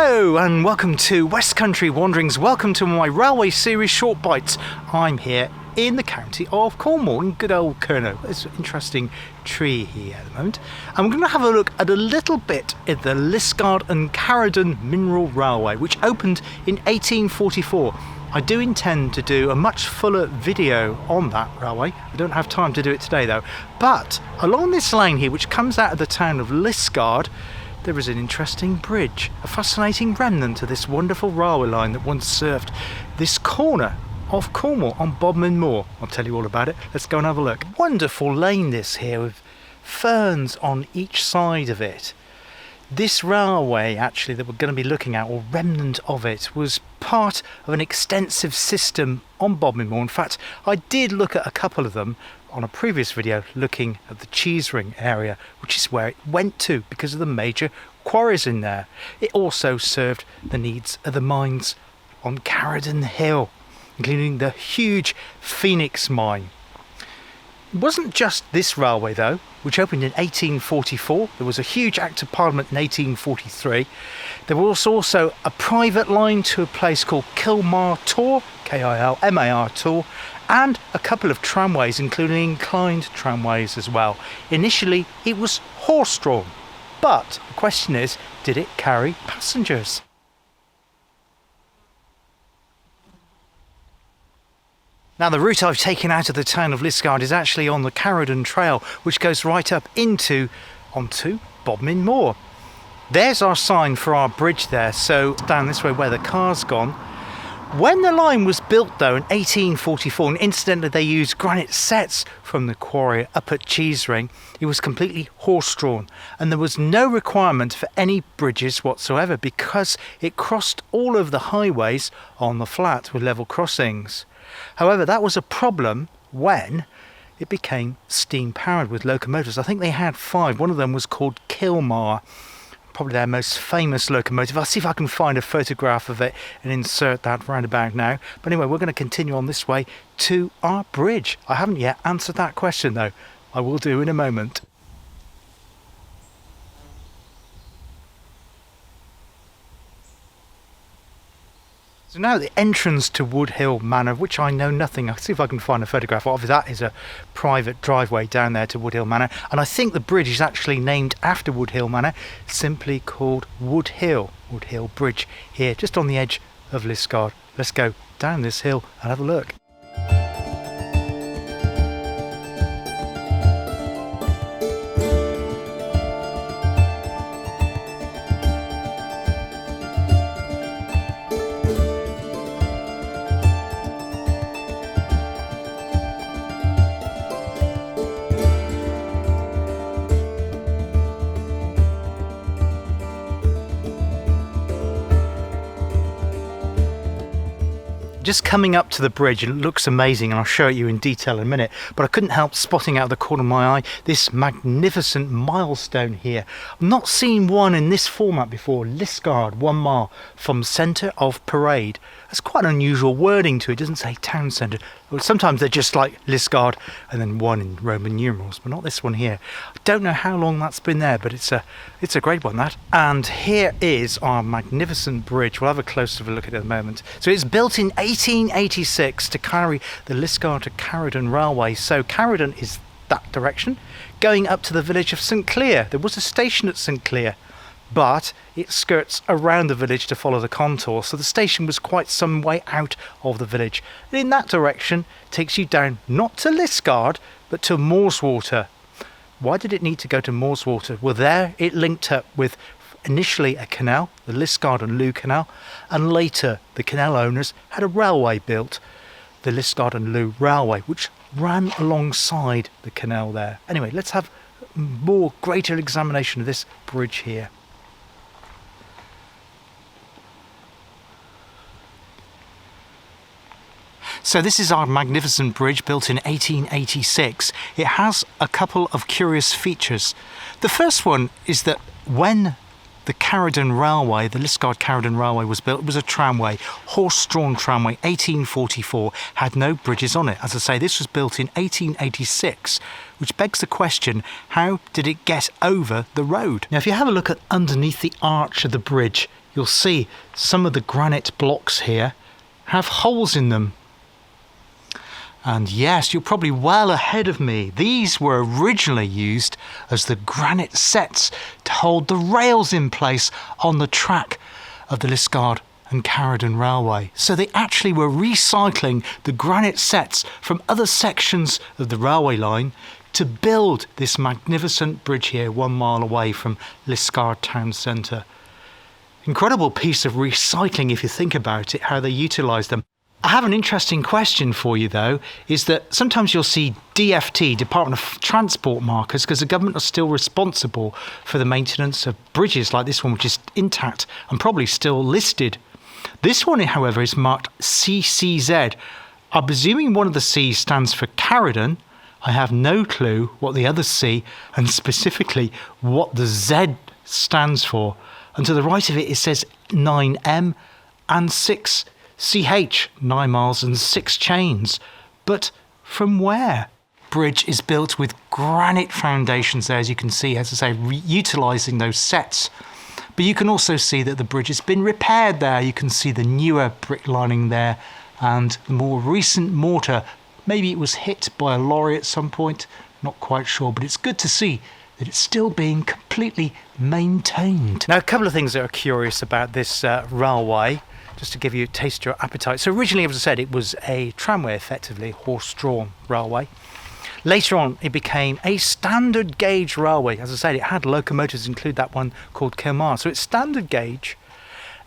Hello and welcome to West Country Wanderings. Welcome to my railway series Short Bites. I'm here in the county of Cornwall in good old Kernow. There's an interesting tree here at the moment. And we're going to have a look at a little bit at the Liskeard and Caradon Mineral Railway, which opened in 1844. I do intend to do a much fuller video on that railway. I don't have time to do it today though. But along this lane here, which comes out of the town of Liskeard, there is an interesting bridge, a fascinating remnant of this wonderful railway line that once served this corner of Cornwall on Bodmin Moor. I'll tell you all about it. Let's go and have a look. Wonderful lane this here with ferns on each side of it. This railway actually that we're going to be looking at, or remnant of it, was part of an extensive system on Bodmin Moor. In fact, I did look at a couple of them on a previous video looking at the cheese ring area, which is where it went to because of the major quarries in there. It also served the needs of the mines on Caradon Hill, including the huge Phoenix mine. It wasn't just this railway though, which opened in 1844. There was a huge Act of Parliament in 1843. There was also a private line to a place called Kilmar Tor, K-I-L-M-A-R Tor, and a couple of tramways, including inclined tramways as well. Initially, it was horse-drawn, but the question is, did it carry passengers? Now, the route I've taken out of the town of Liskeard is actually on the Caradon Trail, which goes right up onto Bodmin Moor. There's our sign for our bridge there, so down this way where the car's gone. When the line was built though in 1844, and incidentally they used granite sets from the quarry up at Cheese Ring, it was completely horse-drawn, and there was no requirement for any bridges whatsoever because it crossed all of the highways on the flat with level crossings. However, that was a problem when it became steam-powered with locomotives. I think they had 5. One of them was called Kilmar, probably their most famous locomotive. I'll see if I can find a photograph of it and insert that round about now. But anyway, we're going to continue on this way to our bridge. I haven't yet answered that question though. I will do in a moment. So now the entrance to Wood Hill Manor, of which I know nothing. I'll see if I can find a photograph of. That is a private driveway down there to Wood Hill Manor. And I think the bridge is actually named after Wood Hill Manor, simply called Wood Hill Bridge, here just on the edge of Liskeard. Let's go down this hill and have a look. Just coming up to the bridge, it looks amazing and I'll show it you in detail in a minute, but I couldn't help spotting out of the corner of my eye this magnificent milestone here. I've not seen one in this format before. Liskeard, 1 mile from centre of parade. That's quite unusual wording to it. It doesn't say town centre. Sometimes they're just like Liskeard and then 1 in Roman numerals, but not this one here. I don't know how long that's been there, but it's a great one, that. And here is our magnificent bridge. We'll have a closer look at it in a moment. So it's built in 1886 to carry the Liskeard to Caradon Railway. So Caradon is that direction, going up to the village of St Cleer. There was a station at St Cleer, but it skirts around the village to follow the contour, so the station was quite some way out of the village. And in that direction takes you down not to Liskeard but to Moorswater. Why did it need to go to Moorswater? Well, there it linked up with initially a canal, the Liskeard and Loo Canal, and later the canal owners had a railway built, the Liskeard and Loo Railway, which ran alongside the canal there. Anyway, let's have a greater examination of this bridge here. So this is our magnificent bridge built in 1886. It has a couple of curious features. The first one is that when the Caradon Railway, the Liskeard Caradon Railway was built, it was a tramway, horse-drawn tramway, 1844, had no bridges on it. As I say, this was built in 1886, which begs the question, how did it get over the road? Now, if you have a look at underneath the arch of the bridge, you'll see some of the granite blocks here have holes in them. And yes, you're probably well ahead of me. These were originally used as the granite sets to hold the rails in place on the track of the Liskeard and Caradon Railway. So they actually were recycling the granite sets from other sections of the railway line to build this magnificent bridge here 1 mile away from Liskeard town centre. Incredible piece of recycling if you think about it, how they utilised them. I have an interesting question for you though, is that sometimes you'll see DFT, Department of Transport markers, because the government are still responsible for the maintenance of bridges like this one, which is intact and probably still listed. This one, however, is marked CCZ. I'm presuming one of the C's stands for Caradon. I have no clue what the other C and specifically what the Z stands for. And to the right of it, it says 9M and 6CH, 9 miles and 6 chains. But from where? Bridge is built with granite foundations there, as you can see, as I say, utilising those sets. But you can also see that the bridge has been repaired there. You can see the newer brick lining there and the more recent mortar. Maybe it was hit by a lorry at some point, not quite sure, but it's good to see that it's still being completely maintained. Now, a couple of things that are curious about this railway, just to give you a taste of your appetite. So originally, as I said, it was a tramway, effectively, horse-drawn railway. Later on, it became a standard gauge railway. As I said, it had locomotives, include that one called Kilmar. So it's standard gauge.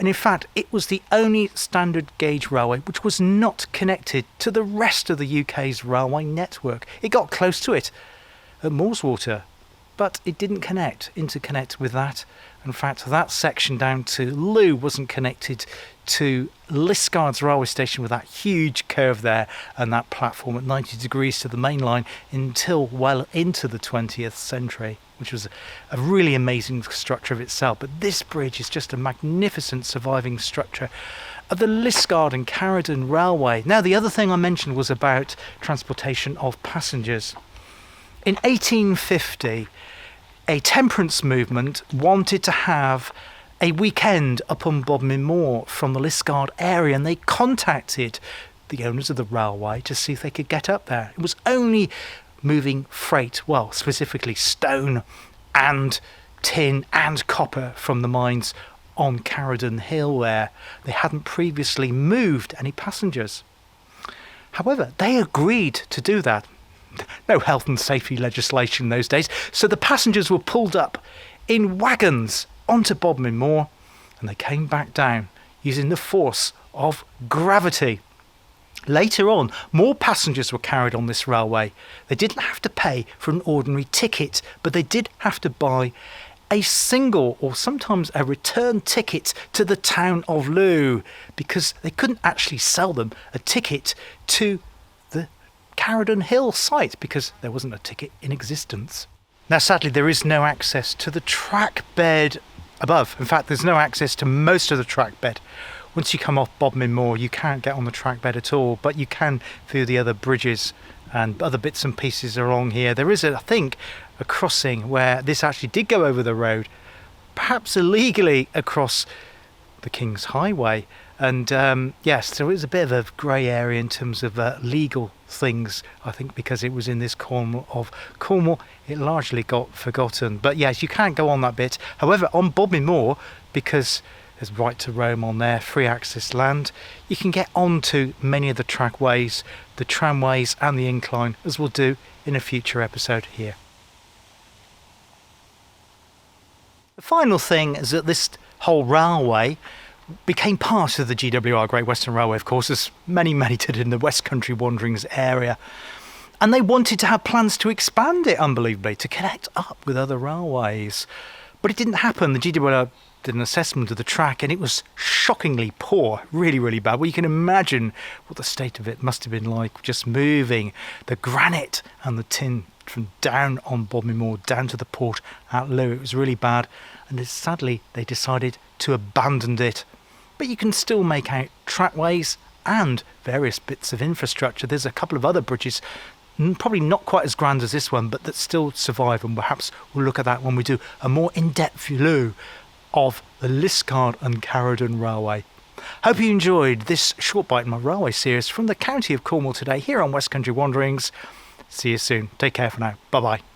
And in fact, it was the only standard gauge railway which was not connected to the rest of the UK's railway network. It got close to it at Moorswater, but it didn't interconnect with that. In fact, that section down to Loo wasn't connected to Liskeard's railway station with that huge curve there and that platform at 90 degrees to the main line until well into the 20th century, which was a really amazing structure of itself. But this bridge is just a magnificent surviving structure of the Liskeard and Caradon Railway. Now, the other thing I mentioned was about transportation of passengers. In 1850, a temperance movement wanted to have a weekend up on Bodmin Moor from the Liskeard area, and they contacted the owners of the railway to see if they could get up there. It was only moving freight, well, specifically stone and tin and copper from the mines on Caradon Hill there. They hadn't previously moved any passengers. However, they agreed to do that. No health and safety legislation in those days, so the passengers were pulled up in wagons onto Bodmin Moor, and they came back down using the force of gravity. Later on, more passengers were carried on this railway. They didn't have to pay for an ordinary ticket, but they did have to buy a single or sometimes a return ticket to the town of Loo, because they couldn't actually sell them a ticket to the Caradon Hill site because there wasn't a ticket in existence. Now, sadly, there is no access to the track bed above. In fact, there's no access to most of the track bed. Once you come off Bodmin Moor, you can't get on the track bed at all, but you can through the other bridges and other bits and pieces along here. There is, I think, a crossing where this actually did go over the road, perhaps illegally across the King's Highway. And yes, there is a bit of a grey area in terms of legal things, I think, because it was in this corner of Cornwall. It largely got forgotten. But yes, you can't go on that bit. However, on Bodmin Moor, because there's right to roam on there, free access land, you can get onto many of the trackways, the tramways and the incline, as we'll do in a future episode here. The final thing is that this whole railway became part of the GWR Great Western Railway, of course, as many did in the West Country Wanderings area. And they wanted to have plans to expand it, unbelievably, to connect up with other railways. But it didn't happen. The GWR did an assessment of the track and it was shockingly poor, really, really bad. Well, you can imagine what the state of it must have been like, just moving the granite and the tin from down on Bodmin Moor down to the port at Loo. It was really bad, and sadly they decided to abandon it. But you can still make out trackways and various bits of infrastructure. There's a couple of other bridges, probably not quite as grand as this one, but that still survive, and perhaps we'll look at that when we do a more in-depth view of the Liskeard and Caradon Railway. Hope you enjoyed this short bite in my railway series from the county of Cornwall today here on West Country Wanderings. See you soon. Take care for now. Bye bye.